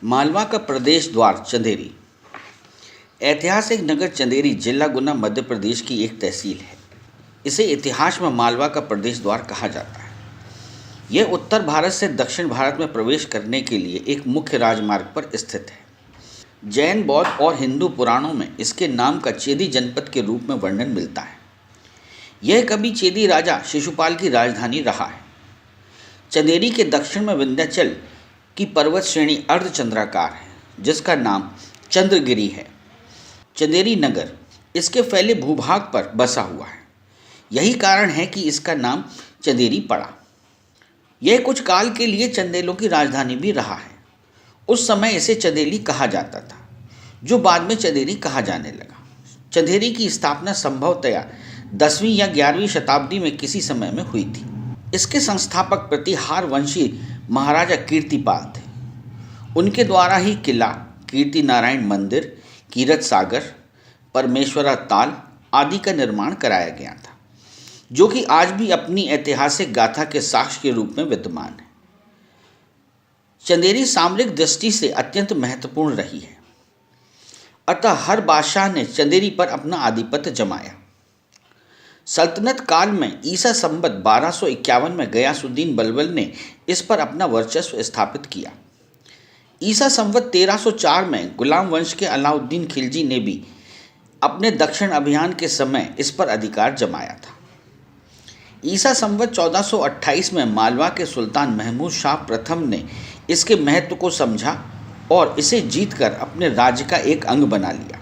मालवा का प्रदेश द्वार चंदेरी। ऐतिहासिक नगर चंदेरी जिला गुना मध्य प्रदेश की एक तहसील है। इसे इतिहास में मालवा का प्रदेश द्वार कहा जाता है। यह उत्तर भारत से दक्षिण भारत में प्रवेश करने के लिए एक मुख्य राजमार्ग पर स्थित है। जैन, बौद्ध और हिंदू पुराणों में इसके नाम का चेदी जनपद के रूप में वर्णन मिलता है। यह कभी चेदी राजा शिशुपाल की राजधानी रहा है। चंदेरी के दक्षिण में विंध्याचल की पर्वत श्रेणी अर्धचंद्राकार है, जिसका नाम चंद्रगिरी है। चंदेरी नगर इसके फैले भूभाग पर बसा हुआ है। यही कारण है कि इसका नाम चंदेरी पड़ा। यह कुछ काल के लिए चंदेलों की राजधानी भी रहा है। उस समय इसे चंदेली कहा जाता था, जो बाद में चंदेरी कहा जाने लगा। चंदेरी की स्थापना संभवतया 10वीं या 11वीं शताब्दी में किसी समय में हुई थी। इसके संस्थापक प्रतिहार वंशी महाराजा कीर्तिपाल थे। उनके द्वारा ही किला, कीर्ति नारायण मंदिर, कीरत सागर, परमेश्वरा ताल आदि का निर्माण कराया गया था, जो कि आज भी अपनी ऐतिहासिक गाथा के साक्ष्य के रूप में विद्यमान है। चंदेरी सामरिक दृष्टि से अत्यंत महत्वपूर्ण रही है, अतः हर बादशाह ने चंदेरी पर अपना आधिपत्य जमाया। सल्तनत काल में ईसा संवत 1251 में गयासुद्दीन बलबल ने इस पर अपना वर्चस्व स्थापित किया। ईसा संवत 1304 में गुलाम वंश के अलाउद्दीन खिलजी ने भी अपने दक्षिण अभियान के समय इस पर अधिकार जमाया था। ईसा संवत 1428 में मालवा के सुल्तान महमूद शाह प्रथम ने इसके महत्व को समझा और इसे जीतकर अपने राज्य का एक अंग बना लिया।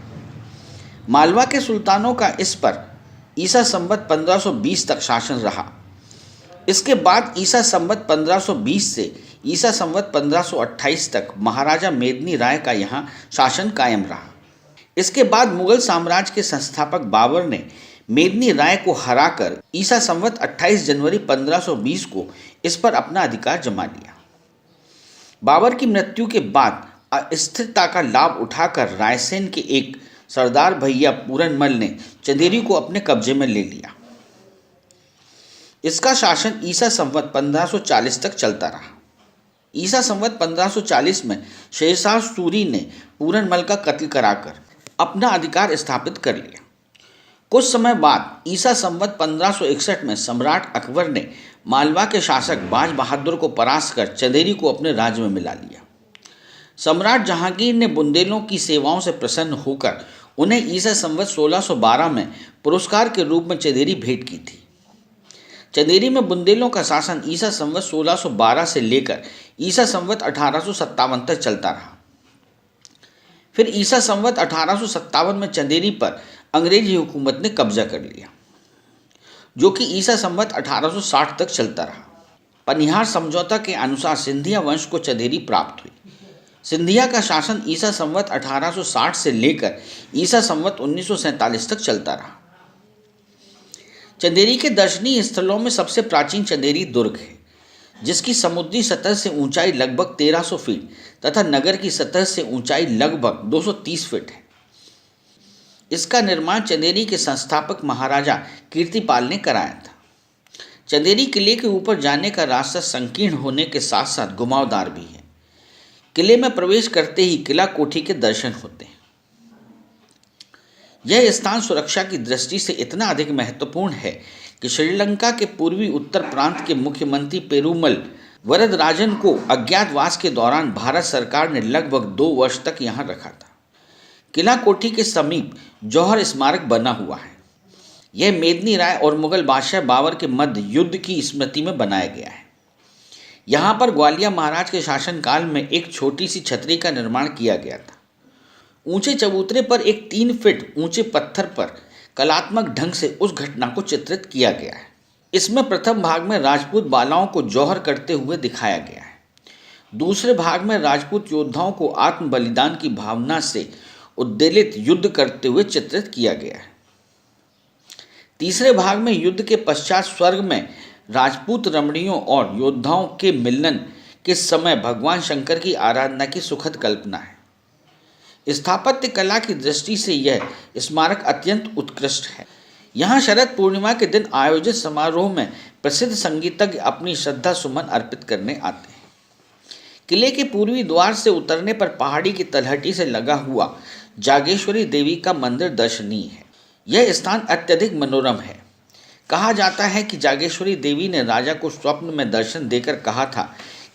मालवा के सुल्तानों का इस पर ईसा संवत 1520 तक शासन रहा। इसके बाद ईसा संवत 1520 से ईसा संवत 1528 तक महाराजा मेदिनी राय का यहाँ शासन कायम रहा। इसके बाद मुगल साम्राज्य के संस्थापक बाबर ने मेदिनी राय को हराकर ईसा संवत 28 जनवरी 1520 को इस पर अपना अधिकार जमा लिया। बाबर की मृत्यु के बाद अस्थिरता का लाभ उठाकर रायसेन के एक सरदार भैया पूरनमल ने चंदेरी को अपने कब्जे में ले लिया। इसका शासन ईसा संवत 1540 तक चलता रहा। ईसा संवत 1540 में शेरशाह सूरी ने पूरनमल का कत्ल कराकर अपना अधिकार स्थापित कर लिया। कुछ समय बाद ईसा संवत 1561 में सम्राट अकबर ने मालवा के शासक बाज बहादुर को परास्त कर चंदेरी को अपने राज्य में मिला लिया। सम्राट जहांगीर ने बुंदेलों की सेवाओं से प्रसन्न होकर उन्हें ईसा संवत 1612 में पुरस्कार के रूप में चंदेरी भेंट की थी। चंदेरी में बुंदेलों का शासन ईसा संवत 1612 से लेकर ईसा संवत 1857 तक चलता रहा। फिर ईसा संवत 1857 में चंदेरी पर अंग्रेजी हुकूमत ने कब्जा कर लिया, जो कि ईसा संवत 1860 तक चलता रहा। पनिहार समझौता के अनुसार सिंधिया वंश को चंदेरी प्राप्त हुई। सिंधिया का शासन ईसा संवत 1860 से लेकर ईसा संवत 1947 तक चलता रहा। चंदेरी के दर्शनीय स्थलों में सबसे प्राचीन चंदेरी दुर्ग है, जिसकी समुद्री सतह से ऊंचाई लगभग 1300 फीट तथा नगर की सतह से ऊंचाई लगभग 230 फीट है। इसका निर्माण चंदेरी के संस्थापक महाराजा कीर्तिपाल ने कराया था। चंदेरी किले के ऊपर जाने का रास्ता संकीर्ण होने के साथ साथ घुमावदार भी है। किले में प्रवेश करते ही किला कोठी के दर्शन होते हैं। यह स्थान सुरक्षा की दृष्टि से इतना अधिक महत्वपूर्ण है कि श्रीलंका के पूर्वी उत्तर प्रांत के मुख्यमंत्री पेरुमल वरदराजन को अज्ञातवास के दौरान भारत सरकार ने लगभग 2 वर्ष तक यहाँ रखा था। किला कोठी के समीप जौहर स्मारक बना हुआ है। यह मेदिनी राय और मुगल बादशाह बाबर के मध्य युद्ध की स्मृति में बनाया गया है। यहाँ पर ग्वालियर महाराज के शासनकाल में एक छोटी सी छतरी का निर्माण किया गया था। ऊंचे चबूतरे पर एक 3 फीट ऊंचे पत्थर पर कलात्मक ढंग से उस घटना को चित्रित किया गया है। इसमें प्रथम भाग में राजपूत बालाओं को जौहर करते हुए दिखाया गया है। दूसरे भाग में राजपूत योद्धाओं को आत्म बलिदान की भावना से उद्वेलित युद्ध करते हुए चित्रित किया गया है। तीसरे भाग में युद्ध के पश्चात स्वर्ग में राजपूत रमणियों और योद्धाओं के मिलन के समय भगवान शंकर की आराधना की सुखद कल्पना है। स्थापत्य कला की दृष्टि से यह स्मारक अत्यंत उत्कृष्ट है। यहाँ शरद पूर्णिमा के दिन आयोजित समारोह में प्रसिद्ध संगीतज्ञ अपनी श्रद्धा सुमन अर्पित करने आते हैं। किले के पूर्वी द्वार से उतरने पर पहाड़ी की तलहटी से लगा हुआ जागेश्वरी देवी का मंदिर दर्शनीय है। यह स्थान अत्यधिक मनोरम है। कहा जाता है कि जागेश्वरी देवी ने राजा को स्वप्न में दर्शन देकर कहा था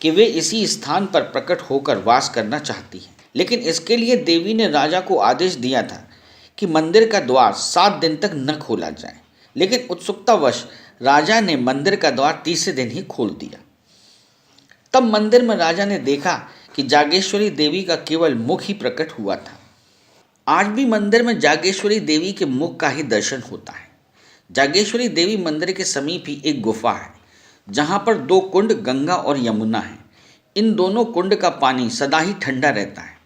कि वे इसी स्थान पर प्रकट होकर वास करना चाहती हैं, लेकिन इसके लिए देवी ने राजा को आदेश दिया था कि मंदिर का द्वार 7 दिन तक न खोला जाए, लेकिन उत्सुकतावश राजा ने मंदिर का द्वार तीसरे दिन ही खोल दिया। तब मंदिर में राजा ने देखा कि जागेश्वरी देवी का केवल मुख ही प्रकट हुआ था। आज भी मंदिर में जागेश्वरी देवी के मुख का ही दर्शन होता है। जागेश्वरी देवी मंदिर के समीप ही एक गुफा है, जहाँ पर 2 कुंड गंगा और यमुना है। इन दोनों कुंड का पानी सदा ही ठंडा रहता है।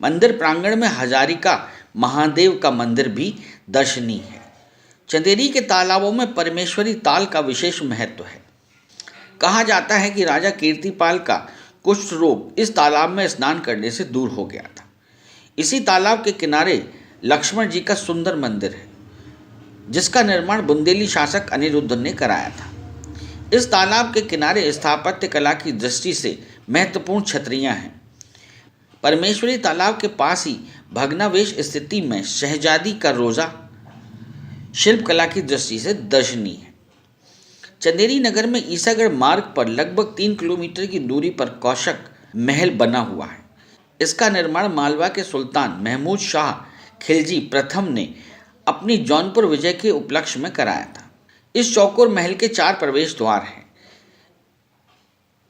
मंदिर प्रांगण में हजारिका महादेव का मंदिर भी दर्शनीय है। चंदेरी के तालाबों में परमेश्वरी ताल का विशेष महत्व है। कहा जाता है कि राजा कीर्तिपाल का कुष्ठ रोग इस तालाब में स्नान करने से दूर हो गया था। इसी तालाब के किनारे लक्ष्मण जी का सुंदर मंदिर है, जिसका निर्माण बुंदेली शासक अनिरुद्ध ने कराया था। इस तालाब के किनारे स्थापत्य कला की दृष्टि से महत्वपूर्ण छतरियां हैं। परमेश्वरी तालाब के पास ही भग्नावेश स्थिति में शहजादी का रोजा शिल्प कला की दृष्टि से दर्शनीय है। चंदेरी नगर में ईसागढ़ मार्ग पर लगभग 3 किलोमीटर की दूरी पर कौशक महल बना हुआ है। इसका निर्माण मालवा के सुल्तान महमूद शाह खिलजी प्रथम ने अपनी जौनपुर विजय के उपलक्ष्य में कराया था। इस चौकोर महल के 4 प्रवेश द्वार हैं।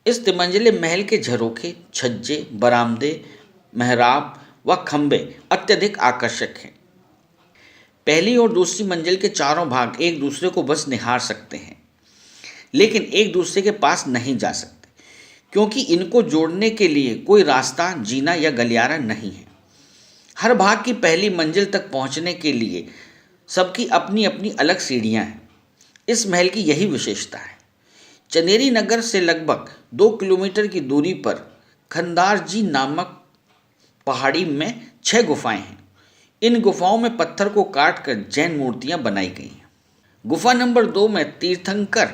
इस तिमंजिले महल के झरोखे, छज्जे, बरामदे, मेहराब व खंबे अत्यधिक आकर्षक हैं। पहली और दूसरी मंजिल के चारों भाग एक दूसरे को बस निहार सकते हैं, लेकिन एक दूसरे के पास नहीं जा सकते, क्योंकि इनको जोड़ने के लिए कोई रास्ता, जीना या गलियारा नहीं है। हर भाग की पहली मंजिल तक पहुंचने के लिए सबकी अपनी अपनी अलग सीढ़ियां हैं। इस महल की यही विशेषता है। चंदेरी नगर से लगभग 2 किलोमीटर की दूरी पर खंदार जी नामक पहाड़ी में 6 गुफाएं हैं। इन गुफाओं में पत्थर को काट कर जैन मूर्तियां बनाई गई हैं। गुफा नंबर 2 में तीर्थंकर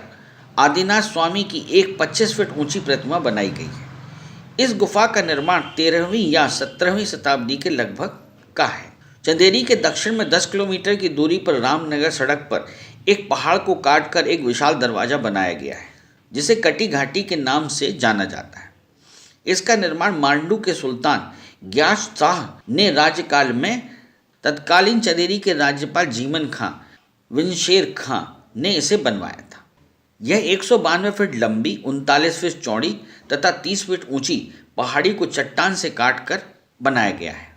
आदिनाथ स्वामी की एक 25 फीट ऊंची प्रतिमा बनाई गई है। इस गुफा का निर्माण 13वीं या 17वीं शताब्दी के लगभग का है। चंदेरी के दक्षिण में 10 किलोमीटर की दूरी पर रामनगर सड़क पर एक पहाड़ को काटकर एक विशाल दरवाजा बनाया गया है, जिसे कटी घाटी के नाम से जाना जाता है। इसका निर्माण मांडू के सुल्तान ग्यास शाह ने राज्यकाल में तत्कालीन चंदेरी के राज्यपाल जीमन खां विनशेर खां ने इसे बनवाया था। यह 192 फीट लंबी, 39 फीट चौड़ी तथा 30 फीट ऊंची पहाड़ी को चट्टान से काटकर बनाया गया है।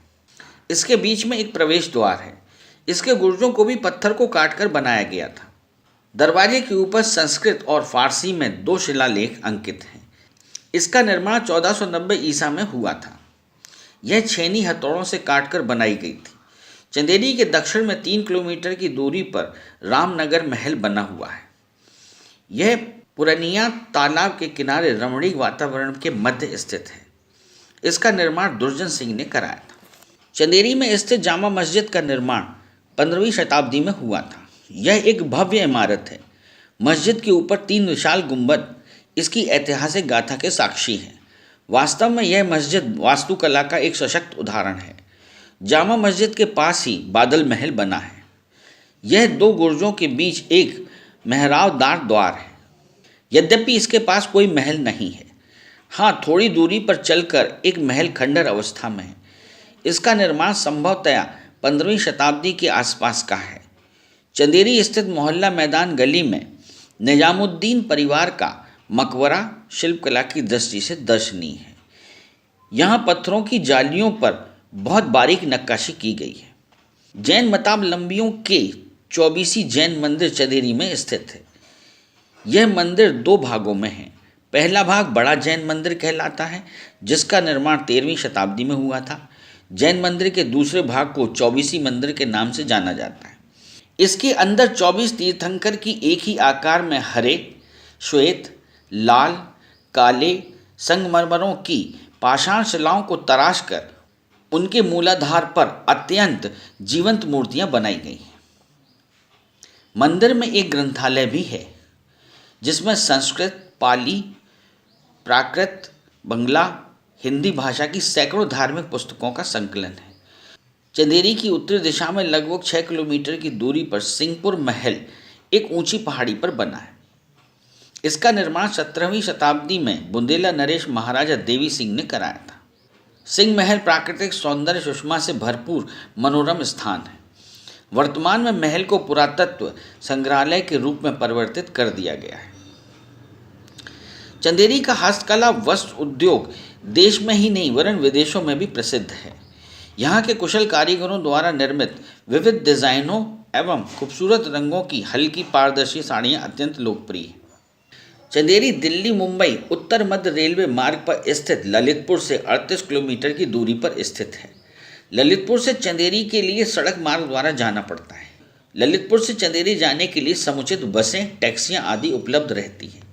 इसके बीच में एक प्रवेश द्वार है। इसके गुर्जों को भी पत्थर को काटकर बनाया गया था। दरवाजे के ऊपर संस्कृत और फारसी में 2 शिलालेख अंकित हैं। इसका निर्माण 1490 ईसा में हुआ था। यह छेनी हथौड़ों से काटकर बनाई गई थी। चंदेरी के दक्षिण में 3 किलोमीटर की दूरी पर रामनगर महल बना हुआ है। यह पुरनिया तालाब के किनारे रमणीक वातावरण के मध्य स्थित है। इसका निर्माण दुर्जन सिंह ने कराया था। चंदेरी में स्थित जामा मस्जिद का निर्माण 15वीं शताब्दी में हुआ था। यह एक भव्य इमारत है। मस्जिद के ऊपर 3 विशाल गुंबद इसकी ऐतिहासिक गाथा के साक्षी हैं। वास्तव में यह मस्जिद वास्तुकला का एक सशक्त उदाहरण है। जामा मस्जिद के पास ही बादल महल बना है। यह 2 गुर्जों के बीच एक मेहराबदार द्वार है। यद्यपि इसके पास कोई महल नहीं है। हाँ, थोड़ी दूरी पर चलकर एक महल खंडर अवस्था में है। इसका निर्माण संभवतया 15वीं शताब्दी के आसपास का है। चंदेरी स्थित मोहल्ला मैदान गली में निजामुद्दीन परिवार का मकबरा शिल्पकला की दृष्टि से दर्शनीय है। यहाँ पत्थरों की जालियों पर बहुत बारीक नक्काशी की गई है। जैन मतावलंबियों के 24 जैन मंदिर चंदेरी में स्थित है। यह मंदिर 2 भागों में है। पहला भाग बड़ा जैन मंदिर कहलाता है, जिसका निर्माण 13वीं शताब्दी में हुआ था। जैन मंदिर के दूसरे भाग को 24 मंदिर के नाम से जाना जाता है। इसके अंदर 24 तीर्थंकर की एक ही आकार में हरे, श्वेत, लाल, काले संगमरमरों की पाषाण शिलाओं को तराश कर उनके मूलाधार पर अत्यंत जीवंत मूर्तियां बनाई गई हैं। मंदिर में एक ग्रंथालय भी है, जिसमें संस्कृत, पाली, प्राकृत, बंगला हिंदी भाषा की सैकड़ों धार्मिक पुस्तकों का संकलन है। चंदेरी की उत्तरी दिशा में लगभग 6 किलोमीटर की दूरी पर सिंहपुर महल एक ऊंची पहाड़ी पर बना है। इसका निर्माण 17वीं शताब्दी में बुंदेला नरेश महाराजा देवी सिंह ने कराया था। सिंह महल प्राकृतिक सौंदर्य सुषमा से भरपूर मनोरम स्थान है। वर्तमान में महल को पुरातत्व संग्रहालय के रूप में परिवर्तित कर दिया गया है। चंदेरी का हस्तकला वस्त्र उद्योग देश में ही नहीं वरन विदेशों में भी प्रसिद्ध है। यहाँ के कुशल कारीगरों द्वारा निर्मित विविध डिजाइनों एवं खूबसूरत रंगों की हल्की पारदर्शी साड़ियाँ अत्यंत लोकप्रिय हैं। चंदेरी दिल्ली मुंबई उत्तर मध्य रेलवे मार्ग पर स्थित ललितपुर से 38 किलोमीटर की दूरी पर स्थित है। ललितपुर से चंदेरी के लिए सड़क मार्ग द्वारा जाना पड़ता है। ललितपुर से चंदेरी जाने के लिए समुचित बसें, टैक्सियां आदि उपलब्ध रहती हैं।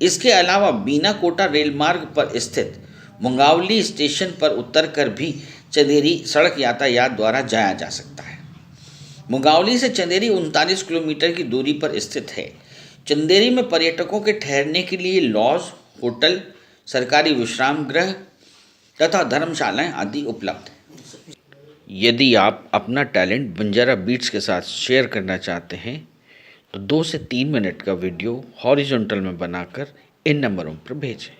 इसके अलावा बीना कोटा रेल मार्ग पर स्थित मुंगावली स्टेशन पर उतरकर भी चंदेरी सड़क यातायात द्वारा जाया जा सकता है। मुंगावली से चंदेरी 39 किलोमीटर की दूरी पर स्थित है। चंदेरी में पर्यटकों के ठहरने के लिए लॉज, होटल, सरकारी विश्राम गृह तथा धर्मशालाएं आदि उपलब्ध हैं। यदि आप अपना टैलेंट बंजारा बीट्स के साथ शेयर करना चाहते हैं तो 2 से 3 मिनट का वीडियो हॉरिजॉन्टल में बनाकर इन नंबरों पर भेजें।